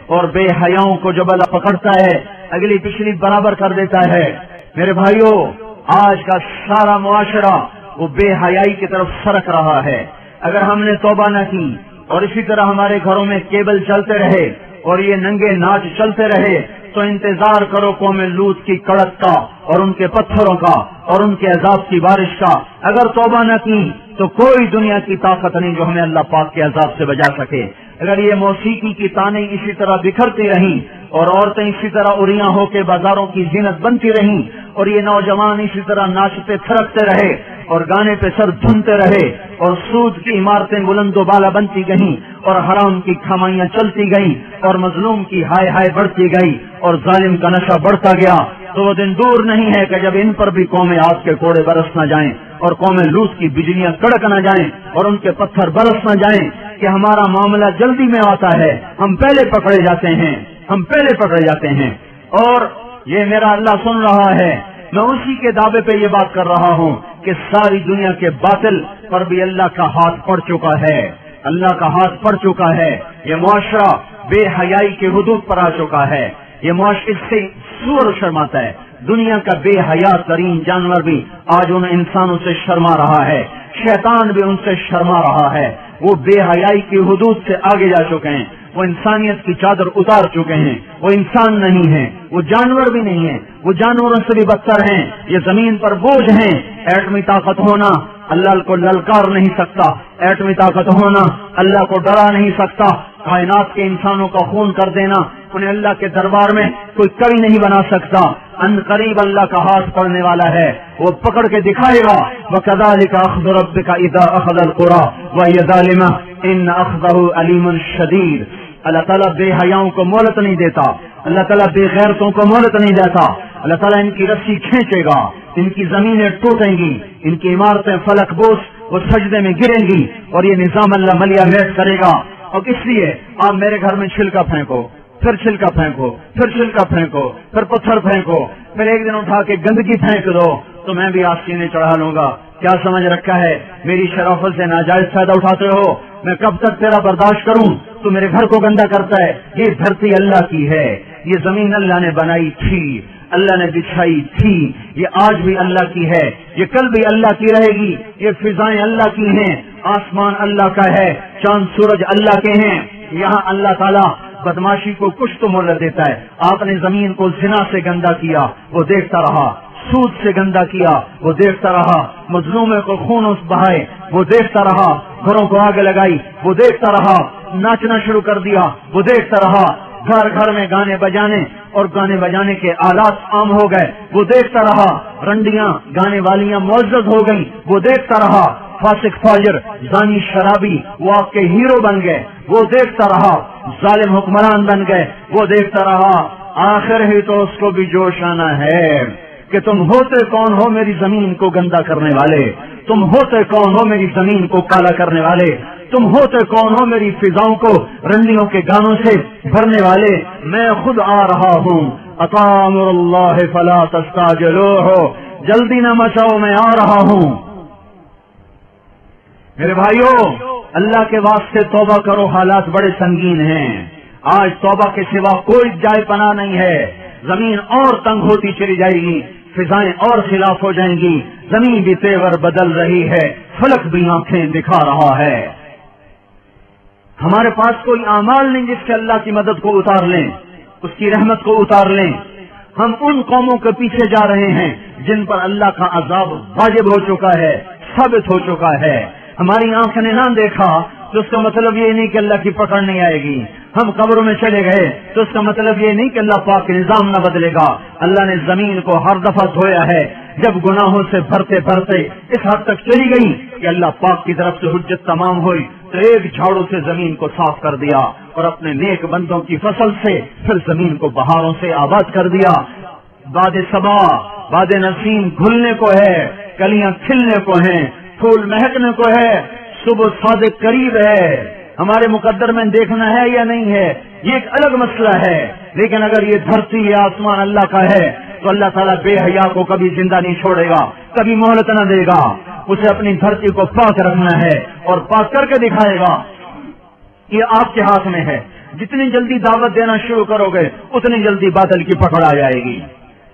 اور بے حیاؤں کو جب اللہ پکڑتا ہے اگلی پچھلی برابر کر دیتا ہے۔ میرے بھائیوں، آج کا سارا معاشرہ وہ بے حیائی کی طرف سرک رہا ہے۔ اگر ہم نے توبہ نہ کی اور اسی طرح ہمارے گھروں میں کیبل چلتے رہے اور یہ ننگے ناچ چلتے رہے تو انتظار کرو قوم لوط کی کڑک کا اور ان کے پتھروں کا اور ان کے عذاب کی بارش کا۔ اگر توبہ نہ کی تو کوئی دنیا کی طاقت نہیں جو ہمیں اللہ پاک کے عذاب سے بچا سکے۔ اگر یہ موسیقی کی تانیں اسی طرح بکھرتی رہیں اور عورتیں اسی طرح اریاں ہو کے بازاروں کی زینت بنتی رہیں اور یہ نوجوان اسی طرح ناچتے تھرکتے رہے اور گانے پہ سر دھنتے رہے اور سود کی عمارتیں بلند و بالا بنتی گئیں اور حرام کی کھمائیاں چلتی گئیں اور مظلوم کی ہائے ہائے بڑھتی گئی اور ظالم کا نشہ بڑھتا گیا، تو وہ دن دور نہیں ہے کہ جب ان پر بھی قوم عاد کے کوڑے برس نہ جائیں اور قوم لوط کی بجلیاں کڑک نہ جائیں اور ان کے پتھر برس نہ جائیں کہ ہمارا معاملہ جلدی میں آتا ہے، ہم پہلے پکڑے جاتے ہیں، ہم پہلے پکڑے جاتے ہیں۔ اور یہ میرا اللہ سن رہا ہے، میں اسی کے دعوے پہ یہ بات کر رہا ہوں کہ ساری دنیا کے باطل پر بھی اللہ کا ہاتھ پڑ چکا ہے، اللہ کا ہاتھ پڑ چکا ہے۔ یہ معاشرہ بے حیائی کے حدود پر آ چکا ہے، یہ معاشرے سے سور شرماتا ہے۔ دنیا کا بے حیا ترین جانور بھی آج ان انسانوں سے شرما رہا ہے، شیطان بھی ان سے شرما رہا ہے۔ وہ بے حیائی کی حدود سے آگے جا چکے ہیں، وہ انسانیت کی چادر اتار چکے ہیں، وہ انسان نہیں ہیں، وہ جانور بھی نہیں ہیں، وہ جانوروں سے بھی بدتر ہیں، یہ زمین پر بوجھ ہیں۔ ایٹمی طاقت ہونا اللہ کو للکار نہیں سکتا، ایٹمی طاقت ہونا اللہ کو ڈرا نہیں سکتا، کائنات کے انسانوں کا خون کر دینا انہیں اللہ کے دربار میں کوئی کبھی نہیں بنا سکتا۔ ان قریب اللہ کا ہاتھ پڑنے والا ہے، وہ پکڑ کے دکھائے گا۔ وَكَذَلِكَ أَخْذُ رَبِّكَ إِذَا أَخَذَ الْقُرَىٰ وَهِيَ ظَالِمَةٌ إِنَّ أَخْذَهُ أَلِيمٌ شَدِيدٌ۔ اللہ تعالیٰ بے حیاؤں کو مہلت نہیں دیتا، اللہ تعالیٰ بے غیرتوں کو مہلت نہیں دیتا۔ اللہ تعالیٰ ان کی رسی کھینچے گا، ان کی زمینیں ٹوٹیں گی، ان کی عمارتیں فلک بوس وہ سجدے میں گریں گی اور یہ نظام اللہ ملیا میٹ کرے گا۔ اور اس لیے آپ میرے گھر میں چھلکا پھینکو، پھر چھلکا پھینکو، پھر چھلکا پھینکو، پھر پتھر پھینکو، پھر ایک دن اٹھا کے گندگی پھینک دو تو میں بھی آستینے چڑھا لوں گا۔ کیا سمجھ رکھا ہے؟ میری شرافت سے ناجائز فائدہ اٹھاتے ہو، میں کب تک تیرا برداشت کروں؟ تو میرے گھر کو گندا کرتا ہے۔ یہ دھرتی اللہ کی ہے، یہ زمین اللہ نے بنائی تھی، اللہ نے بچھائی تھی، یہ آج بھی اللہ کی ہے، یہ کل بھی اللہ کی رہے گی، یہ فضائیں اللہ کی ہیں، آسمان اللہ کا ہے، چاند سورج اللہ کے ہیں۔ یہاں اللہ تعالیٰ بدماشی کو کچھ تو مہلت دیتا ہے۔ آپ نے زمین کو زنا سے گندا کیا، وہ دیکھتا رہا، سود سے گندا کیا، وہ دیکھتا رہا، مظلوموں کو خون بہائے، وہ دیکھتا رہا، گھروں کو آگ لگائی، وہ دیکھتا رہا، ناچنا شروع کر دیا، وہ دیکھتا رہا، گھر گھر میں گانے بجانے اور گانے بجانے کے آلات عام ہو گئے، وہ دیکھتا رہا، رنڈیاں گانے والیاں معزز ہو گئیں، وہ دیکھتا رہا، فاسق فاجر زانی شرابی وہ آپ کے ہیرو بن گئے، وہ دیکھتا رہا، ظالم حکمران بن گئے، وہ دیکھتا رہا۔ آخر ہی تو اس کو بھی جوش آنا ہے کہ تم ہوتے کون ہو میری زمین کو گندا کرنے والے، تم ہوتے کون ہو میری زمین کو کالا کرنے والے، تم ہوتے کون ہو میری فضاؤں کو رنڈیوں کے گانوں سے بھرنے والے۔ میں خود آ رہا ہوں، اتی امر اللہ فلا تستعجلوہ، جلدی نہ مچاؤ، میں آ رہا ہوں۔ میرے بھائیوں، اللہ کے واسطے توبہ کرو، حالات بڑے سنگین ہیں۔ آج توبہ کے سوا کوئی جائے پناہ نہیں ہے، زمین اور تنگ ہوتی چلی جائے گی، فضائیں اور خلاف ہو جائیں گی، زمین بھی تیور بدل رہی ہے، فلک بھی آنکھیں دکھا رہا ہے۔ ہمارے پاس کوئی اعمال نہیں جس سے اللہ کی مدد کو اتار لیں، اس کی رحمت کو اتار لیں۔ ہم ان قوموں کے پیچھے جا رہے ہیں جن پر اللہ کا عذاب واجب ہو چکا ہے، ثابت ہو چکا ہے۔ ہماری آنکھ نے نہ دیکھا تو اس کا مطلب یہ نہیں کہ اللہ کی پکڑ نہیں آئے گی۔ ہم قبروں میں چلے گئے تو اس کا مطلب یہ نہیں کہ اللہ پاک کے نظام نہ بدلے گا۔ اللہ نے زمین کو ہر دفعہ دھویا ہے، جب گناہوں سے بھرتے بھرتے اس حد تک چلی گئی کہ اللہ پاک کی طرف سے حجت تمام ہوئی تو ایک جھاڑو سے زمین کو صاف کر دیا اور اپنے نیک بندوں کی فصل سے پھر زمین کو بہاروں سے آباد کر دیا۔ باد صبا، باد نسیم گھلنے کو ہے، کلیاں کھلنے کو ہیں، پھول مہکنے کو ہے، صبح صادق قریب ہے۔ ہمارے مقدر میں دیکھنا ہے یا نہیں ہے یہ ایک الگ مسئلہ ہے، لیکن اگر یہ دھرتی یا آسمان اللہ کا ہے تو اللہ تعالیٰ بے حیا کو کبھی زندہ نہیں چھوڑے گا، کبھی مہلت نہ دے گا۔ اسے اپنی دھرتی کو پاک رکھنا ہے اور پاک کر کے دکھائے گا۔ یہ آپ کے ہاتھ میں ہے، جتنی جلدی دعوت دینا شروع کرو گے اتنی جلدی باطل کی پکڑ آ جائے گی.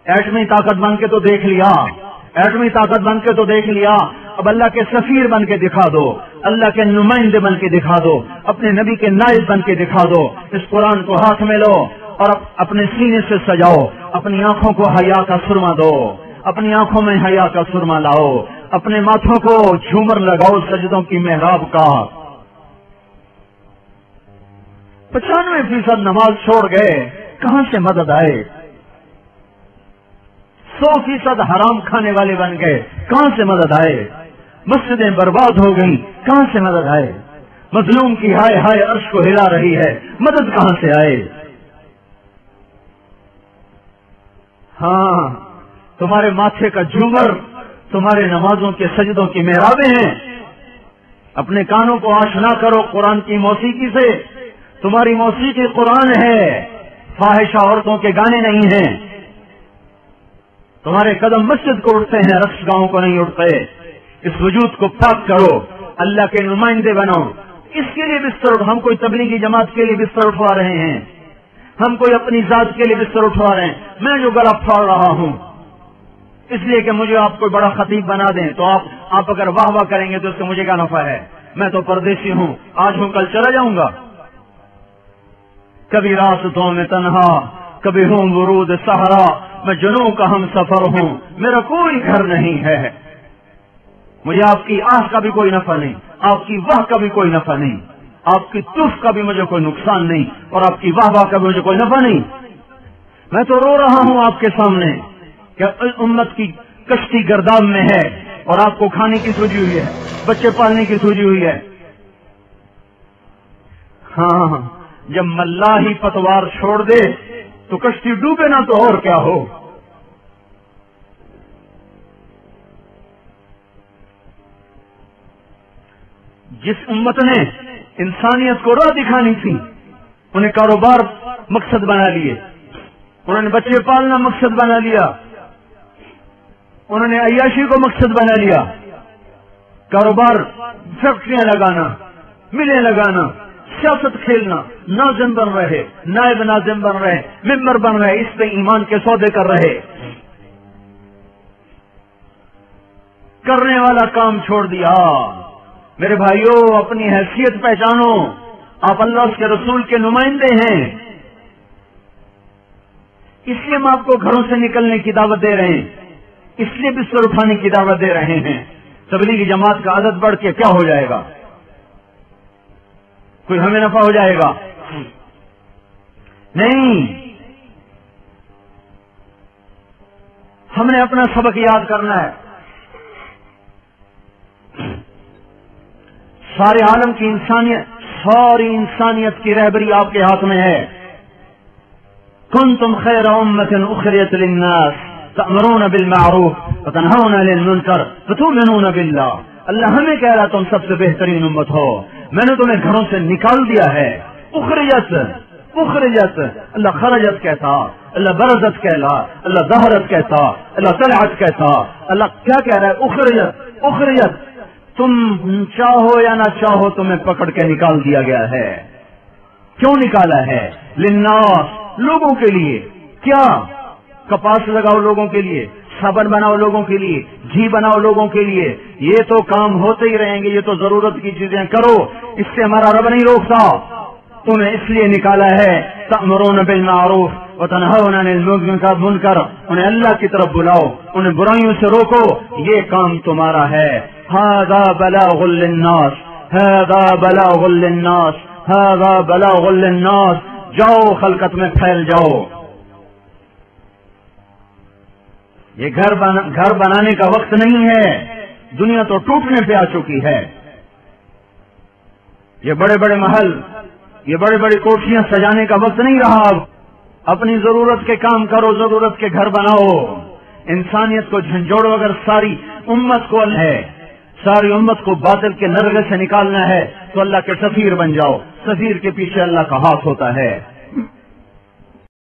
ایٹمی طاقت بن کے تو دیکھ لیا, ایٹمی طاقت بن کے تو دیکھ لیا, اب اللہ کے سفیر بن کے دکھا دو, اللہ کے نمائندے بن کے دکھا دو, اپنے نبی کے نائب بن کے دکھا دو. اس قرآن کو ہاتھ میں لو اور اپنے سینے سے سجاؤ, اپنی آنکھوں کو حیا کا سرما دو, اپنی آنکھوں میں حیا کا سرما لاؤ, اپنے ماتھوں کو جھومر لگاؤ سجدوں کی محراب کا. 95% نماز چھوڑ گئے, کہاں سے مدد آئے؟ 100% حرام کھانے والے بن گئے, کہاں سے مدد آئے؟ مسجدیں برباد ہو گئیں, کہاں سے مدد آئے؟ مظلوم کی ہائے ہائے عرش کو ہلا رہی ہے, مدد کہاں سے آئے؟ ہاں, تمہارے ماتھے کا جھومر تمہارے نمازوں کے سجدوں کی محرابیں ہیں. اپنے کانوں کو آشنا کرو قرآن کی موسیقی سے. تمہاری موسیقی قرآن ہے, فاحشہ عورتوں کے گانے نہیں ہیں. تمہارے قدم مسجد کو اٹھتے ہیں, رقص گاہوں کو نہیں اٹھتے. اس وجود کو پاک کرو, اللہ کے نمائندے بنو. اس کے لیے بستر ہم کوئی تبلیغی جماعت کے لیے بستر اٹھوا رہے ہیں, ہم کوئی اپنی ذات کے لیے بستر اٹھوا رہے ہیں. میں جو گلا پھاڑ رہا ہوں اس لیے کہ مجھے آپ کو بڑا خطیب بنا دیں, تو آپ اگر واہ واہ کریں گے تو اس سے مجھے کیا نفع ہے؟ میں تو پردیسی ہوں, آج ہوں کل چلا جاؤں گا. کبھی راستوں میں تنہا, کبھی ہوں ورود صحرا, میں جنوں کا ہم سفر ہوں, میرا کوئی گھر نہیں ہے. مجھے آپ کی آہ کا بھی کوئی نفع نہیں, آپ کی واہ کا بھی کوئی نفع نہیں, آپ کی تف کا بھی مجھے کوئی نقصان نہیں, اور آپ کی واہ واہ کا بھی مجھے کوئی نفع نہیں. میں تو رو رہا ہوں آپ کے سامنے کہ امت کی کشتی گرداب میں ہے, اور آپ کو کھانے کی سوجی ہوئی ہے, بچے پالنے کی سوجی ہوئی ہے. ہاں, جب ملاحی پتوار چھوڑ دے تو کشتی ڈوبے نہ تو اور کیا ہو. جس امت نے انسانیت کو راہ دکھانی تھی, انہیں کاروبار مقصد بنا لیے, انہوں نے بچے پالنا مقصد بنا لیا, انہوں نے عیاشی کو مقصد بنا لیا. کاروبار, فیکٹریاں لگانا, ملیں لگانا, سیاست کھیلنا, ناظم بن رہے, نائب ناظم بن رہے, ممبر بن رہے, اس پہ ایمان کے سودے کر رہے. کرنے والا کام چھوڑ دیا. میرے بھائیوں, اپنی حیثیت پہچانو, آپ اللہ کے رسول کے نمائندے ہیں. اس لیے ہم آپ کو گھروں سے نکلنے کی دعوت دے رہے ہیں, اس لیے بستر اٹھانے کی دعوت دے رہے ہیں. تبلیغی جماعت کا عدد بڑھ کے کیا ہو جائے گا؟ کوئی ہمیں نفع ہو جائے گا؟ نہیں. ہم نے اپنا سبق یاد کرنا ہے. سارے عالم کی انسانیت, ساری انسانیت کی رہبری آپ کے ہاتھ میں ہے. کنتم خیر امۃ اخرجت للناس تأمرون بالمعروف وتنہون عن المنکر وتؤمنون باللہ. اللہ ہمیں کہہ رہا تم سب سے بہترین امت ہو, میں نے تمہیں گھروں سے نکال دیا ہے. اخرجت, اخرجت, اللہ خرجت کہتا, اللہ برزت کہلا, اللہ ظہرت کہتا, اللہ طلعت کہتا. اللہ کیا کہہ رہا ہے؟ اخرجت, اخرجت. تم چاہو یا نہ چاہو تمہیں پکڑ کے نکال دیا گیا ہے. کیوں نکالا ہے؟ للناس, لوگوں کے لیے. کیا؟ کپاس لگاؤ لوگوں کے لیے, صابن بناؤ لوگوں کے لیے, گھی بناؤ لوگوں کے لیے. یہ تو کام ہوتے ہی رہیں گے, یہ تو ضرورت کی چیزیں کرو, اس سے ہمارا رب نہیں روکتا. تمہیں اس لیے نکالا ہے تأمرون بالمعروف وتنہون عن المنکر, انہیں اللہ کی طرف بلاؤ, انہیں برائیوں سے روکو. یہ کام تمہارا ہے. ھذا بلاغ للناس, ھذا بلاغ للناس, ھذا بلاغ للناس. جاؤ خلقت میں پھیل جاؤ. یہ گھر بنانے کا وقت نہیں ہے, دنیا تو ٹوٹنے پہ آ چکی ہے. یہ بڑے بڑے محل, یہ بڑی بڑی کوٹھیاں سجانے کا وقت نہیں رہا. اپنی ضرورت کے کام کرو, ضرورت کے گھر بناؤ. انسانیت کو جھنجھوڑو. اگر ساری امت کو ہے, ساری امت کو باطل کے نرغے سے نکالنا ہے تو اللہ کے سفیر بن جاؤ. سفیر کے پیچھے اللہ کا ہاتھ ہوتا ہے.